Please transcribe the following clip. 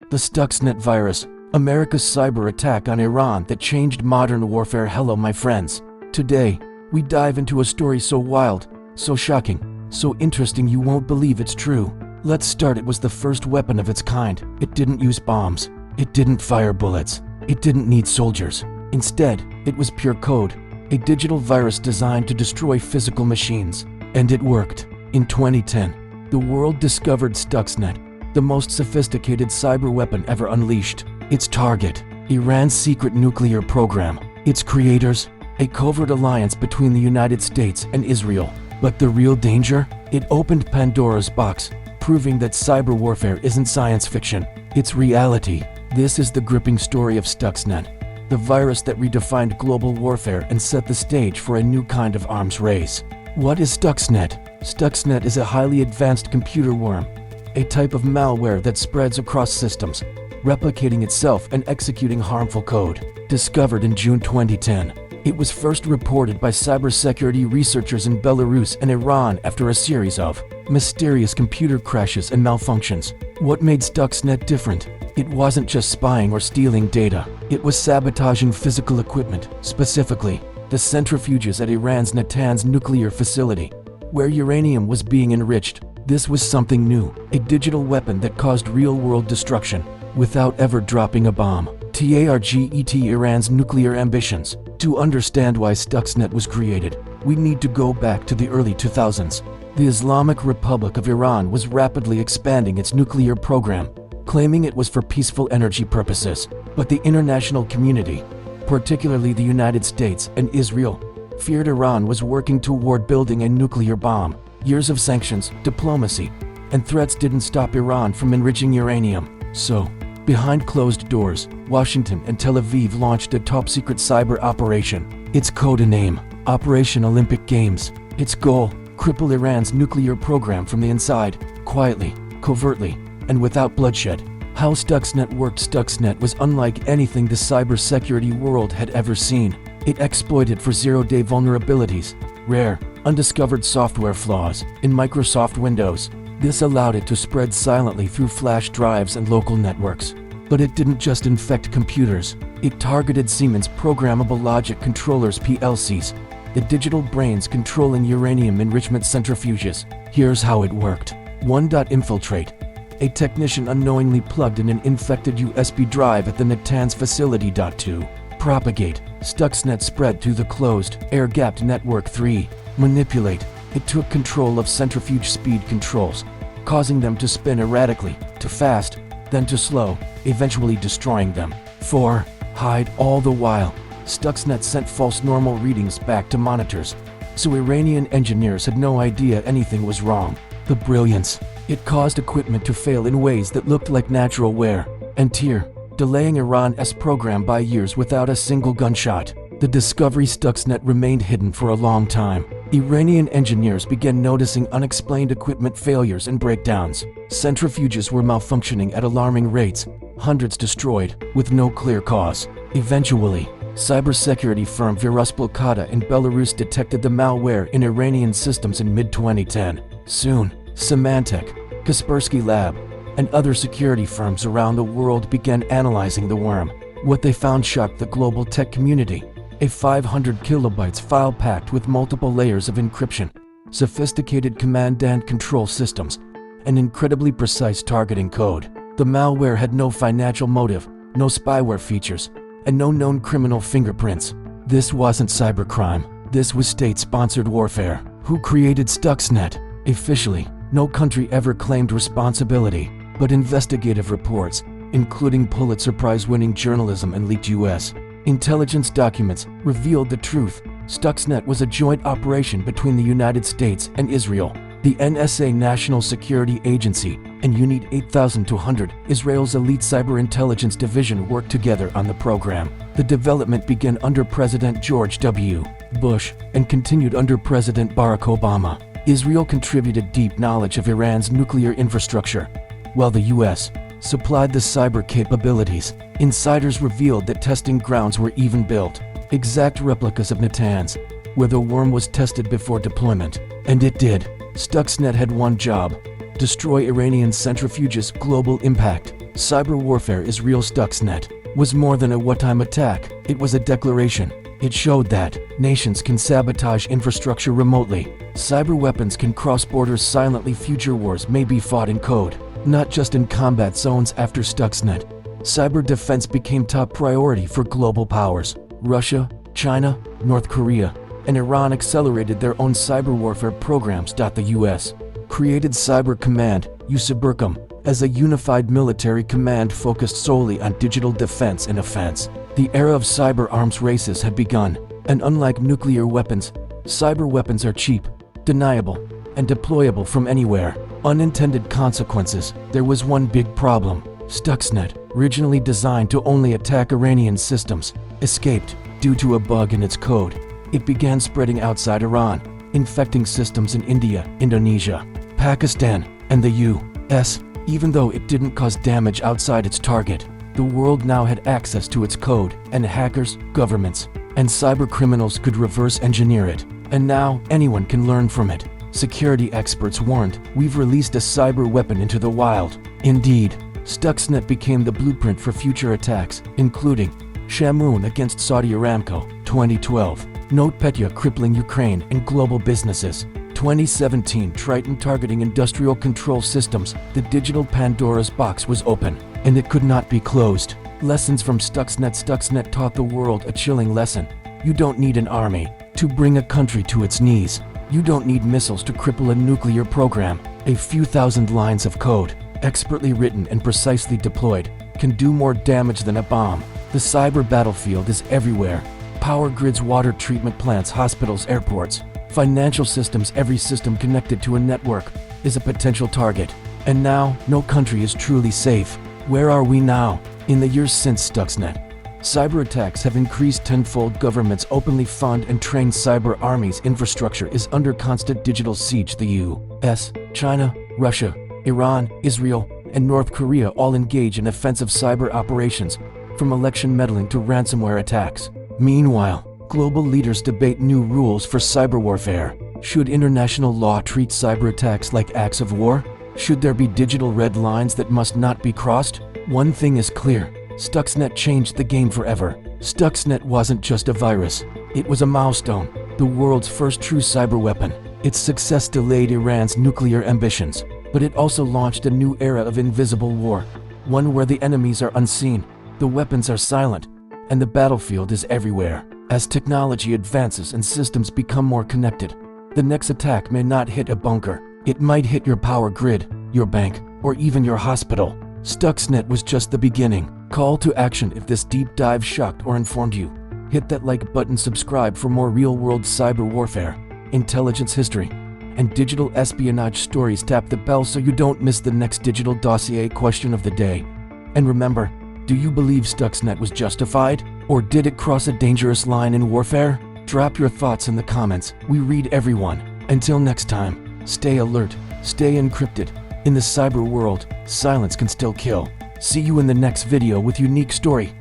The Stuxnet virus, America's cyber attack on Iran that changed modern warfare. Hello my friends. Today, we dive into a story so wild, so shocking, so interesting you won't believe it's true. Let's start. It was the first weapon of its kind. It didn't use bombs. It didn't fire bullets. It didn't need soldiers. Instead, it was pure code, a digital virus designed to destroy physical machines. And it worked. In 2010, the world discovered Stuxnet, the most sophisticated cyber weapon ever unleashed. Its target, Iran's secret nuclear program. Its creators, a covert alliance between the United States and Israel. But the real danger? It opened Pandora's box, proving that cyber warfare isn't science fiction, it's reality. This is the gripping story of Stuxnet, the virus that redefined global warfare and set the stage for a new kind of arms race. What is Stuxnet? Stuxnet is a highly advanced computer worm, a type of malware that spreads across systems, replicating itself and executing harmful code. Discovered in June 2010, it was first reported by cybersecurity researchers in Belarus and Iran after a series of mysterious computer crashes and malfunctions. What made Stuxnet different? It wasn't just spying or stealing data. It was sabotaging physical equipment, specifically the centrifuges at Iran's Natanz nuclear facility, where uranium was being enriched. This was something new, a digital weapon that caused real-world destruction without ever dropping a bomb. Target Iran's nuclear ambitions. To understand why Stuxnet was created, we need to go back to the early 2000s. The Islamic Republic of Iran was rapidly expanding its nuclear program, claiming it was for peaceful energy purposes. But the international community, particularly the United States and Israel, feared Iran was working toward building a nuclear bomb. Years of sanctions, diplomacy, and threats didn't stop Iran from enriching uranium. So, behind closed doors, Washington and Tel Aviv launched a top-secret cyber operation. Its code name, Operation Olympic Games. Its goal, cripple Iran's nuclear program from the inside, quietly, covertly, and without bloodshed. How Stuxnet worked. Stuxnet was unlike anything the cybersecurity world had ever seen. It exploited for zero-day vulnerabilities, rare, undiscovered software flaws in Microsoft Windows. This allowed it to spread silently through flash drives and local networks. But it didn't just infect computers. It targeted Siemens programmable logic controllers (PLCs), the digital brains controlling uranium enrichment centrifuges. Here's how it worked. 1. Infiltrate. A technician unknowingly plugged in an infected USB drive at the Natanz facility. 2. Propagate. Stuxnet spread through the closed, air-gapped network. 3. Manipulate. It took control of centrifuge speed controls, causing them to spin erratically, to fast, then to slow, eventually destroying them. 4. Hide. All the while, Stuxnet sent false normal readings back to monitors, so Iranian engineers had no idea anything was wrong. The brilliance. It caused equipment to fail in ways that looked like natural wear and tear, delaying Iran's program by years without a single gunshot. The discovery. Stuxnet remained hidden for a long time. Iranian engineers began noticing unexplained equipment failures and breakdowns. Centrifuges were malfunctioning at alarming rates, hundreds destroyed, with no clear cause. Eventually, cybersecurity firm Viruspolkata in Belarus detected the malware in Iranian systems in mid-2010. Soon, Symantec, Kaspersky Lab, and other security firms around the world began analyzing the worm. What they found shocked the global tech community. A 500 kilobytes file packed with multiple layers of encryption, sophisticated command and control systems, and incredibly precise targeting code. The malware had no financial motive, no spyware features, and no known criminal fingerprints. This wasn't cybercrime. This was state-sponsored warfare. Who created Stuxnet? Officially, no country ever claimed responsibility, but investigative reports, including Pulitzer Prize-winning journalism and leaked U.S. intelligence documents, revealed the truth. Stuxnet was a joint operation between the United States and Israel. The NSA National Security Agency and Unit 8200, Israel's elite cyber intelligence division, worked together on the program. The development began under President George W. Bush and continued under President Barack Obama. Israel contributed deep knowledge of Iran's nuclear infrastructure, while the U.S. supplied the cyber capabilities. Insiders revealed that testing grounds were even built, exact replicas of Natanz, where the worm was tested before deployment. And it did. Stuxnet had one job: destroy Iranian centrifuges. Global impact. Cyber warfare is real. Stuxnet was more than a wartime attack, it was a declaration. It showed that nations can sabotage infrastructure remotely. Cyber weapons can cross borders silently. Future wars may be fought in code, not just in combat zones. After Stuxnet, cyber defense became top priority for global powers. Russia, China, North Korea, and Iran accelerated their own cyber warfare programs. The US created Cyber Command, USABRCOM, as a unified military command focused solely on digital defense and offense. The era of cyber arms races had begun, and unlike nuclear weapons, cyber weapons are cheap, deniable, and deployable from anywhere. Unintended consequences. There was one big problem. Stuxnet, originally designed to only attack Iranian systems, escaped due to a bug in its code. It began spreading outside Iran, infecting systems in India, Indonesia, Pakistan, and the US. Even though it didn't cause damage outside its target, the world now had access to its code, and hackers, governments, and cyber criminals could reverse engineer it. And now, anyone can learn from it. Security experts warned, we've released a cyber weapon into the wild. Indeed, Stuxnet became the blueprint for future attacks, including Shamoon against Saudi Aramco, 2012, NotPetya crippling Ukraine and global businesses, 2017 Triton targeting industrial control systems. The digital Pandora's box was open, and it could not be closed. Lessons from Stuxnet. Stuxnet taught the world a chilling lesson. You don't need an army to bring a country to its knees. You don't need missiles to cripple a nuclear program. A few thousand lines of code, expertly written and precisely deployed, can do more damage than a bomb. The cyber battlefield is everywhere. Power grids, water treatment plants, hospitals, airports, financial systems. Every system connected to a network is a potential target. And now, no country is truly safe. Where are we now? In the years since Stuxnet, cyber attacks have increased tenfold. Governments openly fund and train cyber armies. Infrastructure is under constant digital siege. The US, China, Russia, Iran, Israel, and North Korea all engage in offensive cyber operations, from election meddling to ransomware attacks. Meanwhile, global leaders debate new rules for cyber warfare. Should international law treat cyber attacks like acts of war? Should there be digital red lines that must not be crossed? One thing is clear. Stuxnet changed the game forever. Stuxnet wasn't just a virus. It was a milestone, the world's first true cyber weapon. Its success delayed Iran's nuclear ambitions, but it also launched a new era of invisible war, one where the enemies are unseen, the weapons are silent, and the battlefield is everywhere. As technology advances and systems become more connected, the next attack may not hit a bunker. It might hit your power grid, your bank, or even your hospital. Stuxnet was just the beginning. Call to action. If this deep dive shocked or informed you, hit that like button, subscribe for more real-world cyber warfare, intelligence history, and digital espionage stories. Tap the bell so you don't miss the next digital dossier question of the day. And remember, do you believe Stuxnet was justified, or did it cross a dangerous line in warfare? Drop your thoughts in the comments. We read everyone. Until next time, stay alert, stay encrypted. In the cyber world, silence can still kill. See you in the next video with unique story.